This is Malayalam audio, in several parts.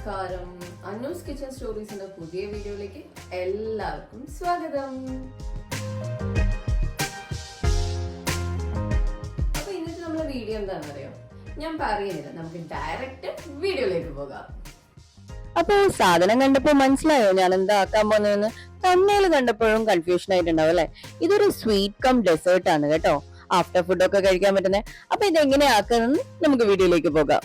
നമസ്കാരം. അന്നൂസ് കിച്ചൺ സ്റ്റോറീസിന്റെ പുതിയ വീഡിയോയിലേക്ക് എല്ലാവർക്കും സ്വാഗതം. അപ്പൊ ഇന്നത്തെ നമ്മളെ വീഡിയോ എന്താണെന്ന് അറിയോ? ഞാൻ പറയുന്നില്ല, നമുക്ക് ഡയറക്റ്റ് വീഡിയോയിലേക്ക് പോകാം. അപ്പൊ സാധനം കണ്ടപ്പോ മനസ്സിലായോ ഞാൻ എന്താ ആക്കാൻ പോകുന്നതെന്ന്? തമ്മേൽ കണ്ടപ്പോഴും കൺഫ്യൂഷൻ ആയിട്ടുണ്ടാവും അല്ലെ? ഇതൊരു സ്വീറ്റ് കം ഡെസേർട്ട് ആണ് കേട്ടോ, ആഫ്റ്റർ ഫുഡ് ഒക്കെ കഴിക്കാൻ പറ്റുന്നത്. അപ്പൊ ഇതെങ്ങനെ ആക്കുന്നത് നമുക്ക് വീഡിയോയിലേക്ക് പോകാം.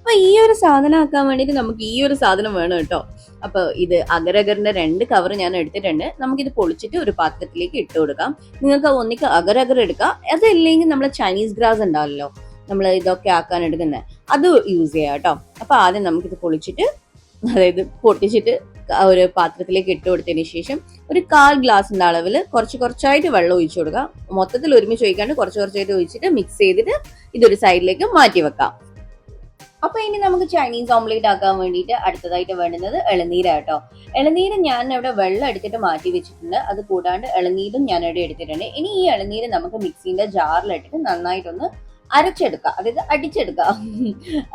അപ്പൊ ഈ ഒരു സാധനം ആക്കാൻ വേണ്ടിട്ട് നമുക്ക് ഈ ഒരു സാധനം വേണം കേട്ടോ. അപ്പൊ ഇത് അഗരഗറിന്റെ 2 കവർ ഞാൻ എടുത്തിട്ടുണ്ട്. നമുക്കിത് പൊളിച്ചിട്ട് ഒരു പാത്രത്തിലേക്ക് ഇട്ട് കൊടുക്കാം. നിങ്ങൾക്ക് ഒന്നിക്ക് അഗരഗർ എടുക്കാം, അതല്ലെങ്കിൽ നമ്മളെ ചൈനീസ് ഗ്രാസ് ഉണ്ടാവല്ലോ, നമ്മൾ ഇതൊക്കെ ആക്കാൻ എടുക്കുന്നത്, അത് യൂസ് ചെയ്യാം കേട്ടോ. അപ്പൊ ആദ്യം നമുക്കിത് പൊളിച്ചിട്ട്, അതായത് പൊട്ടിച്ചിട്ട് ഒരു പാത്രത്തിലേക്ക് ഇട്ട് കൊടുത്തതിന് ശേഷം ഒരു 1/4 ഗ്ലാസിന്റെ അളവിൽ കുറച്ചായിട്ട് വെള്ളം ഒഴിച്ചു കൊടുക്കാം. മൊത്തത്തിൽ ഒരുമിച്ച് ഒഴിക്കാണ്ട് കുറച്ചായിട്ട് ഒഴിച്ചിട്ട് മിക്സ് ചെയ്തിട്ട് ഇതൊരു സൈഡിലേക്ക് മാറ്റി വെക്കാം. അപ്പൊ ഇനി നമുക്ക് ചൈനീസ് ഓംലേറ്റ് ആക്കാൻ വേണ്ടിയിട്ട് അടുത്തതായിട്ട് വേണ്ടുന്നത് ഇളനീരാട്ടോ. ഇളനീര് ഞാൻ ഇവിടെ വെള്ളം എടുത്തിട്ട് മാറ്റി വെച്ചിട്ടുണ്ട്. അത് കൂടാണ്ട് ഇളനീരും ഞാൻ ഇവിടെ എടുത്തിട്ടുണ്ട്. ഇനി ഈ ഇളനീര് നമുക്ക് മിക്സിന്റെ ജാറിലിട്ടിട്ട് നന്നായിട്ടൊന്ന് അരച്ചെടുക്കാം, അതായത് അടിച്ചെടുക്കാം.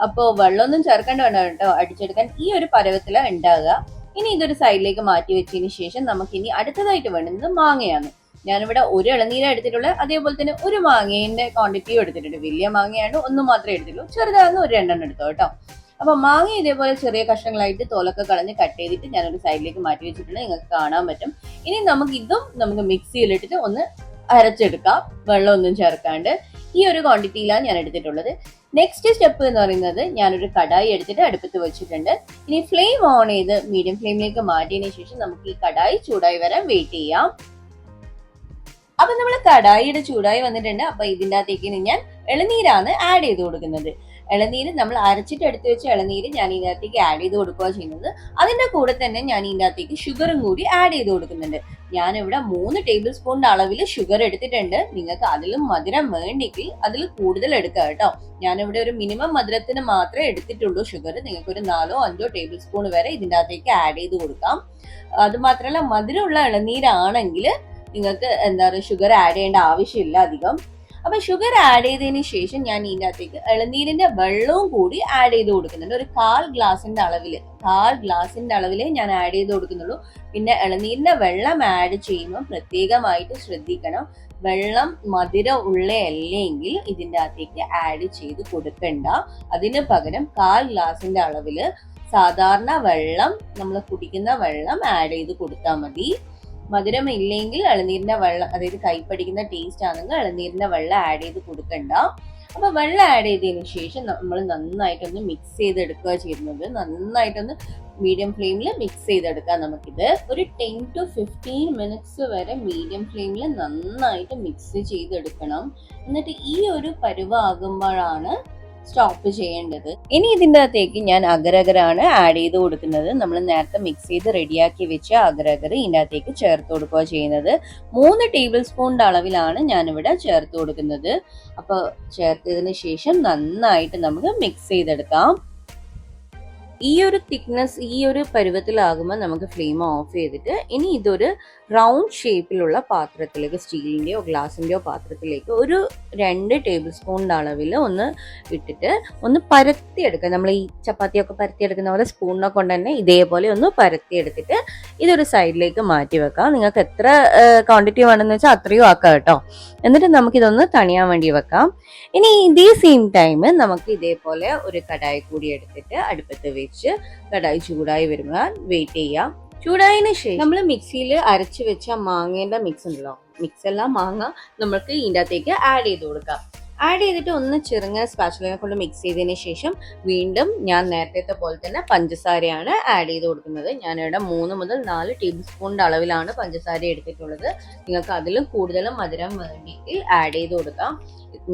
അപ്പൊ വെള്ളമൊന്നും ചേർക്കേണ്ട വേണ്ട കേട്ടോ, അടിച്ചെടുക്കാൻ ഈ ഒരു പരുവത്തില ഉണ്ടാകുക. ഇനി ഇതൊരു സൈഡിലേക്ക് മാറ്റി വെച്ചതിന് ശേഷം നമുക്ക് ഇനി അടുത്തതായിട്ട് വേണ്ടുന്നത് മാങ്ങയാണ്. ഞാനിവിടെ ഒരു ഇളനീര എടുത്തിട്ടുള്ളത്, അതേപോലെ തന്നെ ഒരു മാങ്ങേന്റെ ക്വാണ്ടിറ്റിയും എടുത്തിട്ടുണ്ട്. വലിയ മാങ്ങയാണ്, ഒന്ന് മാത്രമേ എടുത്തിട്ടുള്ളൂ, ചെറുതാകുന്ന ഒരു 2 എടുത്തോ കേട്ടോ. അപ്പൊ മാങ്ങ ഇതേപോലെ ചെറിയ കഷ്ണങ്ങളായിട്ട് തോലൊക്കെ കളഞ്ഞ് കട്ട് ചെയ്തിട്ട് ഞാനൊരു സൈഡിലേക്ക് മാറ്റി വെച്ചിട്ടുണ്ട്, നിങ്ങൾക്ക് കാണാൻ പറ്റും. ഇനി നമുക്ക് മിക്സിയിലിട്ടിട്ട് ഒന്ന് അരച്ചെടുക്കാം, വെള്ളമൊന്നും ചേർക്കാണ്ട്. ഈ ഒരു ക്വാണ്ടിറ്റിയിലാണ് ഞാൻ എടുത്തിട്ടുള്ളത്. നെക്സ്റ്റ് സ്റ്റെപ്പ് എന്ന് പറയുന്നത്, ഞാനൊരു കടായി എടുത്തിട്ട് അടുപ്പത്ത് വെച്ചിട്ടുണ്ട്. ഇനി ഫ്ലെയിം ഓൺ ചെയ്ത് മീഡിയം ഫ്ലെയിമിലേക്ക് മാറ്റിയതിനു ശേഷം നമുക്ക് ഈ കടായി ചൂടായി വരാൻ വെയിറ്റ് ചെയ്യാം. അപ്പൊ നമ്മൾ കടായിയുടെ ചൂടായി വന്നിട്ടുണ്ട്. അപ്പൊ ഇതിന്റെ അകത്തേക്ക് ഞാൻ ഇളനീരാണ് ആഡ് ചെയ്ത് കൊടുക്കുന്നത്. ഇളനീര് നമ്മൾ അരച്ചിട്ട് എടുത്ത് വെച്ച ഇളനീര് ഞാൻ ഇതിനകത്തേക്ക് ആഡ് ചെയ്ത് കൊടുക്കുക ചെയ്യുന്നത്. അതിന്റെ കൂടെ തന്നെ ഞാൻ ഇതിന്റെ അകത്തേക്ക് ഷുഗറും കൂടി ആഡ് ചെയ്ത് കൊടുക്കുന്നുണ്ട്. ഞാനിവിടെ 3 ടേബിൾ സ്പൂണിന്റെ അളവിൽ ഷുഗർ എടുത്തിട്ടുണ്ട്. നിങ്ങൾക്ക് അതിലും മധുരം വേണ്ടെങ്കിൽ അതിൽ കൂടുതൽ എടുക്കുക കേട്ടോ. ഞാനിവിടെ ഒരു മിനിമം മധുരത്തിന് മാത്രമേ എടുത്തിട്ടുള്ളൂ ഷുഗർ. നിങ്ങൾക്ക് ഒരു 4-5 ടേബിൾ സ്പൂൺ വരെ ഇതിന്റെ അകത്തേക്ക് ആഡ് ചെയ്ത് കൊടുക്കാം. അത് മാത്രമല്ല, മധുരമുള്ള ഇളനീരാണെങ്കിൽ നിങ്ങൾക്ക് ഷുഗർ ആഡ് ചെയ്യേണ്ട ആവശ്യമില്ല അധികം. അപ്പൊ ഷുഗർ ആഡ് ചെയ്തതിന് ശേഷം ഞാൻ ഇതിന്റെ അകത്തേക്ക് ഇളനീരിന്റെ വെള്ളവും കൂടി ആഡ് ചെയ്ത് കൊടുക്കുന്നുണ്ട്. ഒരു 1/4 ഗ്ലാസിന്റെ അളവില് ഞാൻ ആഡ് ചെയ്ത് കൊടുക്കുന്നുള്ളൂ. പിന്നെ ഇളനീരിന്റെ വെള്ളം ആഡ് ചെയ്യുമ്പോൾ പ്രത്യേകമായിട്ട് ശ്രദ്ധിക്കണം, വെള്ളം മധുരം ഉള്ള അല്ലെങ്കിൽ ഇതിന്റെ അകത്തേക്ക് ആഡ് ചെയ്ത് കൊടുക്കണ്ട. അതിന് പകരം 1/4 ഗ്ലാസിന്റെ അളവില് സാധാരണ വെള്ളം, നമ്മൾ കുടിക്കുന്ന വെള്ളം ആഡ് ചെയ്ത് കൊടുത്താൽ മതി. മധുരം ഇല്ലെങ്കിൽ ഇളനീരിന്റെ വെള്ളം, അതായത് കൈപ്പടിക്കുന്ന ടേസ്റ്റ് ആണെങ്കിൽ ഇളനീരിന്റെ വെള്ളം ആഡ് ചെയ്ത് കൊടുക്കണ്ട. അപ്പൊ വെള്ളം ആഡ് ചെയ്തതിനു ശേഷം നമ്മൾ നന്നായിട്ടൊന്ന് മിക്സ് ചെയ്തെടുക്കുക ചെയ്യുന്നത്. നന്നായിട്ടൊന്ന് മീഡിയം ഫ്ലെയിമിൽ മിക്സ് ചെയ്തെടുക്കാം. നമുക്കിത് ഒരു 10 to 15 മിനിറ്റ്സ് വരെ മീഡിയം ഫ്ലെയിമിൽ നന്നായിട്ട് മിക്സ് ചെയ്തെടുക്കണം. എന്നിട്ട് ഈ ഒരു പരുവാകുമ്പോഴാണ് സ്റ്റോപ്പ് ചെയ്യേണ്ടത്. ഇനി ഇതിൻ്റെ അകത്തേക്ക് ഞാൻ അഗരഗറാണ് ആഡ് ചെയ്ത് കൊടുക്കുന്നത്. നമ്മൾ നേരത്തെ മിക്സ് ചെയ്ത് റെഡിയാക്കി വെച്ച അഗരഗർ ഇതിൻ്റെ അകത്തേക്ക് ചേർത്ത് കൊടുക്കുക ചെയ്യുന്നത്. 3 ടേബിൾ സ്പൂണിന്റെ അളവിലാണ് ഞാനിവിടെ ചേർത്ത് കൊടുക്കുന്നത്. അപ്പോൾ ചേർത്തതിന് ശേഷം നന്നായിട്ട് നമുക്ക് മിക്സ് ചെയ്തെടുക്കാം. ഈ ഒരു തിക്നെസ്, ഈ ഒരു പരുവത്തിലാകുമ്പോൾ നമുക്ക് ഫ്ലെയിം ഓഫ് ചെയ്തിട്ട് ഇനി ഇതൊരു റൗണ്ട് ഷേപ്പിലുള്ള പാത്രത്തിലേക്ക്, സ്റ്റീലിൻ്റെയോ ഗ്ലാസിൻ്റെയോ പാത്രത്തിലേക്ക് ഒരു 2 ടേബിൾ സ്പൂണിൻ്റെ അളവിൽ ഒന്ന് ഇട്ടിട്ട് ഒന്ന് പരത്തിയെടുക്കുക. നമ്മൾ ഈ ചപ്പാത്തിയൊക്കെ പരത്തിയെടുക്കുന്ന പോലെ സ്പൂണിനെ കൊണ്ട് തന്നെ ഇതേപോലെ ഒന്ന് പരത്തിയെടുത്തിട്ട് ഇതൊരു സൈഡിലേക്ക് മാറ്റി വെക്കാം. നിങ്ങൾക്ക് എത്ര ക്വാണ്ടിറ്റി വേണമെന്ന് വെച്ചാൽ അത്രയും ആക്കാം കേട്ടോ. എന്നിട്ട് നമുക്കിതൊന്ന് തണിയാൻ വേണ്ടി വെക്കാം. ഇനി ഇതേ സെയിം ടൈം നമുക്ക് ഇതേപോലെ ഒരു കടായി കൂടി എടുത്തിട്ട് അടുപ്പത്ത് വെച്ച് കടായി ചൂടായി വരുമ്പോൾ വെയിറ്റ് ചെയ്യാം. ചൂടായതിനു ശേഷം നമ്മൾ മിക്സിയിൽ അരച്ച് വെച്ച മാങ്ങേന്റെ മിക്സ് ഉണ്ടല്ലോ, മിക്സെല്ലാം മാങ്ങ നമുക്ക് ഇതിൻ്റെ അകത്തേക്ക് ആഡ് ചെയ്ത് കൊടുക്കാം. ആഡ് ചെയ്തിട്ട് ഒന്ന് ചെറുങ്ങനെ സ്പാച്ചുലയെ കൊണ്ട് മിക്സ് ചെയ്തതിന് ശേഷം വീണ്ടും ഞാൻ നേരത്തെ പോലെ തന്നെ പഞ്ചസാരയാണ് ആഡ് ചെയ്ത് കൊടുക്കുന്നത്. ഞാനിവിടെ 3 മുതൽ 4 ടേബിൾ സ്പൂണിന്റെ അളവിലാണ് പഞ്ചസാര എടുത്തിട്ടുള്ളത്. നിങ്ങൾക്ക് അതിലും കൂടുതലും മധുരം വേണ്ടിയിട്ട് ആഡ് ചെയ്ത് കൊടുക്കാം.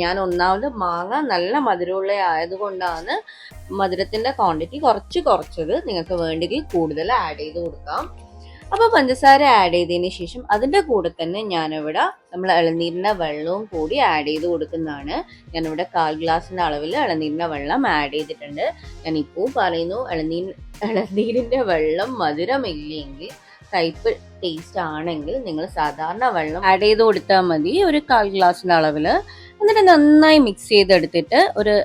ഞാൻ ഒന്നാമത് മാങ്ങ നല്ല മധുരമുള്ള ആയതുകൊണ്ടാണ് മധുരത്തിന്റെ ക്വാണ്ടിറ്റി കുറച്ചത്. നിങ്ങൾക്ക് വേണ്ടെങ്കിൽ കൂടുതൽ ആഡ് ചെയ്ത് കൊടുക്കാം. അപ്പൊ പഞ്ചസാര ആഡ് ചെയ്തതിന് ശേഷം അതിന്റെ കൂടെ തന്നെ ഞാനിവിടെ നമ്മൾ ഇളനീരിന്റെ വെള്ളവും കൂടി ആഡ് ചെയ്ത് കൊടുക്കുന്നതാണ്. ഞാനിവിടെ 1/4 ഗ്ലാസിന്റെ അളവിൽ ഇളനീരിന്റെ വെള്ളം ആഡ് ചെയ്തിട്ടുണ്ട്. ഞാൻ ഇപ്പോൾ പറയുന്നു, ഇളനീരിന്റെ വെള്ളം മധുരമില്ലെങ്കിൽ, കയ്പ് ടേസ്റ്റ് ആണെങ്കിൽ നിങ്ങൾ സാധാരണ വെള്ളം ആഡ് ചെയ്ത് കൊടുത്താൽ മതി, ഒരു 1/4 ഗ്ലാസിന്റെ അളവിൽ. എന്നിട്ട് നന്നായി മിക്സ് ചെയ്തെടുത്തിട്ട് ഒരു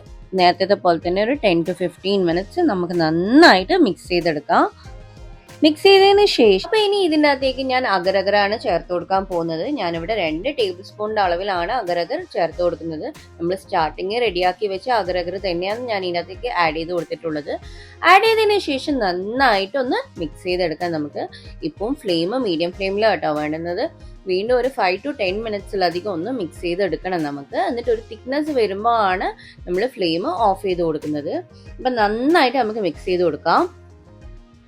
നേരത്തെ പോലെ തന്നെ ഒരു 10 to 15 മിനിറ്റ്സ് നമുക്ക് നന്നായിട്ട് മിക്സ് ചെയ്തെടുക്കാം. മിക്സ് ചെയ്തതിന് ശേഷം അപ്പൊ ഇനി ഇതിൻ്റെ അകത്തേക്ക് ഞാൻ അഗരഗറാണ് ചേർത്ത് കൊടുക്കാൻ പോകുന്നത്. ഞാനിവിടെ 2 ടേബിൾ സ്പൂണിന്റെ അളവിലാണ് അഗരഗർ ചേർത്ത് കൊടുക്കുന്നത്. നമ്മൾ സ്റ്റാർട്ടിങ് റെഡിയാക്കി വെച്ച അഗരഗർ തന്നെയാണ് ഞാൻ ഇതിനകത്തേക്ക് ആഡ് ചെയ്ത് കൊടുത്തിട്ടുള്ളത്. ആഡ് ചെയ്തതിന് ശേഷം നന്നായിട്ടൊന്ന് മിക്സ് ചെയ്തെടുക്കാം. നമുക്ക് ഇപ്പം ഫ്ലെയിം മീഡിയം ഫ്ലെയിമിലാട്ടോ വേണ്ടുന്നത്. വീണ്ടും ഒരു 5 to 10 മിനിറ്റ്സിലധികം ഒന്ന് മിക്സ് ചെയ്തെടുക്കണം നമുക്ക്. എന്നിട്ട് ഒരു തിക്നെസ് വരുമ്പോൾ ആണ് നമ്മൾ ഫ്ലെയിം ഓഫ് ചെയ്ത് കൊടുക്കുന്നത്. അപ്പം നന്നായിട്ട് നമുക്ക് മിക്സ് ചെയ്ത് കൊടുക്കാം.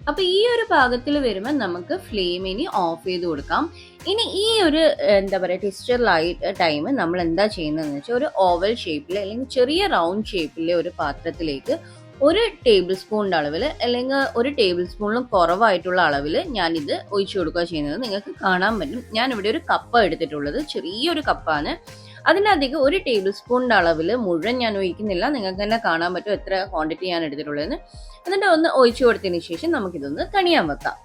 അപ്പൊ ഈ ഒരു പാകത്തിൽ വരുമ്പോൾ നമുക്ക് ഫ്ലെയിം ഇനി ഓഫ് ചെയ്ത് കൊടുക്കാം. ഇനി ഈ ഒരു എന്താ പറയുക ടെക്സ്ചറിലായിട്ട് ടൈം നമ്മൾ എന്താ ചെയ്യുന്നതെന്ന് വെച്ചാൽ ഒരു ഓവൽ ഷേപ്പിൽ അല്ലെങ്കിൽ ചെറിയ റൗണ്ട് ഷേപ്പിലെ ഒരു പാത്രത്തിലേക്ക് 1 ടേബിൾ സ്പൂണിൻ്റെ അളവിൽ അല്ലെങ്കിൽ 1 ടേബിൾ സ്പൂണിലും കുറവായിട്ടുള്ള അളവിൽ ഞാനിത് ഒഴിച്ചു കൊടുക്കുക ചെയ്യുന്നത്. നിങ്ങൾക്ക് കാണാൻ പറ്റും. ഞാനിവിടെ ഒരു കപ്പ് എടുത്തിട്ടുള്ളത്, ചെറിയൊരു കപ്പാണ്. അതിനധികം 1 ടേബിൾ സ്പൂണിൻ്റെ അളവിൽ മുഴുവൻ ഞാൻ ഒഴിക്കുന്നില്ല. നിങ്ങൾക്ക് തന്നെ കാണാൻ പറ്റും എത്ര ക്വാണ്ടിറ്റി ഞാൻ എടുത്തിട്ടുള്ളതെന്ന്. എന്നിട്ട് ഒന്ന് ഒഴിച്ചു കൊടുത്തതിന് ശേഷം നമുക്കിതൊന്ന് തണിയാൻ വെക്കാം.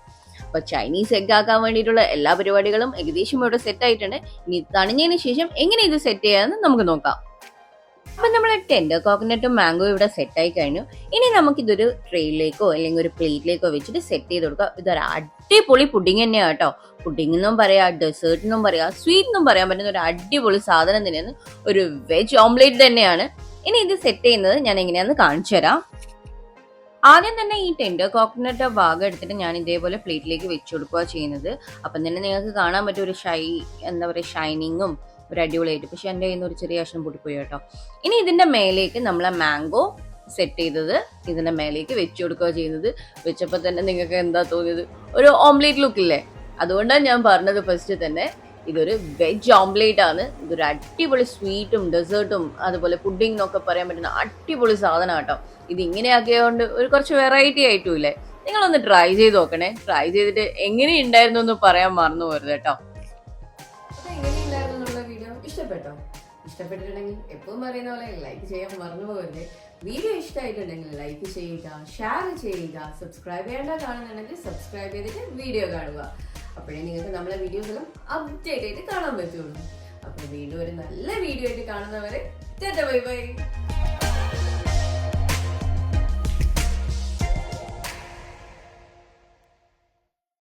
അപ്പോൾ ചൈനീസ് എഗ് ആക്കാൻ വേണ്ടിയിട്ടുള്ള എല്ലാ പരിപാടികളും ഏകദേശം ഇവിടെ സെറ്റ് ആയിട്ടുണ്ട്. ഇനി തണിഞ്ഞതിന് ശേഷം എങ്ങനെ ഇത് സെറ്റ് ചെയ്യാമെന്ന് നമുക്ക് നോക്കാം. അപ്പം നമ്മൾ ടെൻഡർ കോക്കനട്ടും മാംഗോ ഇവിടെ സെറ്റായി കഴിഞ്ഞു. ഇനി നമുക്കിതൊരു ട്രെയിലേക്കോ അല്ലെങ്കിൽ ഒരു പ്ലേറ്റിലേക്കോ വെച്ചിട്ട് സെറ്റ് ചെയ്ത് കൊടുക്കാം. ഇതൊരു അടിപൊളി പുഡിങ് തന്നെയാണ് കേട്ടോ. പുഡിംഗ് എന്നും പറയാം, ഡെസേർട്ട് എന്നും പറയാം, സ്വീറ്റ് എന്നും പറയാൻ പറ്റുന്ന ഒരു അടിപൊളി സാധനം തന്നെയാണ്. ഒരു വെജ് ഓംലേറ്റ് തന്നെയാണ്. ഇനി ഇത് സെറ്റ് ചെയ്യുന്നത് ഞാൻ എങ്ങനെയാണെന്ന് കാണിച്ചു തരാം. ആദ്യം തന്നെ ഈ ടെൻഡർ കോക്കനട്ട് ഭാഗം എടുത്തിട്ട് ഞാൻ ഇതേപോലെ പ്ലേറ്റിലേക്ക് വെച്ച് കൊടുക്കുക ചെയ്യുന്നത്. അപ്പം തന്നെ നിങ്ങൾക്ക് കാണാൻ പറ്റും ഒരു എന്താ പറയുക ഷൈനിങ്ങും ഒരു അടിപൊളിയായിട്ട്. പക്ഷെ എൻ്റെ കയ്യിൽ നിന്ന് ഒരു ചെറിയ കഷ്ണം പൊട്ടിപ്പോയി കേട്ടോ. ഇനി ഇതിൻ്റെ മേലേക്ക് നമ്മൾ മാംഗോ സെറ്റ് ചെയ്തത് ഇതിൻ്റെ മേലേക്ക് വെച്ച് കൊടുക്കുക ചെയ്യുന്നത്. വെച്ചപ്പോൾ തന്നെ നിങ്ങൾക്ക് എന്താ തോന്നിയത്? ഒരു ഓംലേറ്റ് ലുക്കില്ലേ? അതുകൊണ്ടാണ് ഞാൻ പറഞ്ഞത് ഫസ്റ്റ് തന്നെ ഇതൊരു വെജ് ഓംലേറ്റ് ആണ്. ഇതൊരു അടിപൊളി സ്വീറ്റും ഡെസേർട്ടും അതുപോലെ പുഡിംഗ് എന്നൊക്കെ പറയാൻ പറ്റുന്ന അടിപൊളി സാധനം കേട്ടോ. ഇത് ഇങ്ങനെയാക്കിയതുകൊണ്ട് ഒരു കുറച്ച് വെറൈറ്റി ആയിട്ടും ഇല്ലേ? നിങ്ങളൊന്ന് ട്രൈ ചെയ്ത് നോക്കണേ. ട്രൈ ചെയ്തിട്ട് എങ്ങനെയുണ്ടായിരുന്നു എന്ന് പറയാൻ മറന്നു പോരുത് കേട്ടോ. ഇഷ്ടപ്പെട്ടോ? ഇഷ്ടപ്പെട്ടിട്ടുണ്ടെങ്കിൽ എപ്പോഴും പറയുന്ന പോലെ ലൈക്ക് ചെയ്യാൻ മറന്നു പോകരുത്. വീഡിയോ ഇഷ്ടമായിട്ടുണ്ടെങ്കിൽ ലൈക്ക് ചെയ്യുക, ഷെയർ ചെയ്യുക, സബ്സ്ക്രൈബ് ചെയ്യേണ്ട കാണുന്നുണ്ടെങ്കിൽ സബ്സ്ക്രൈബ് ചെയ്തിട്ട് വീഡിയോ കാണുക. അപ്പോഴേ നിങ്ങൾക്ക് നമ്മളെ വീഡിയോസെല്ലാം അപ്ഡേറ്റ് ആയിട്ട് കാണാൻ പറ്റുള്ളൂ. അപ്പോൾ വീണ്ടും ഒരു നല്ല വീഡിയോ ആയിട്ട് കാണുന്നവരെ ബൈ ബൈ.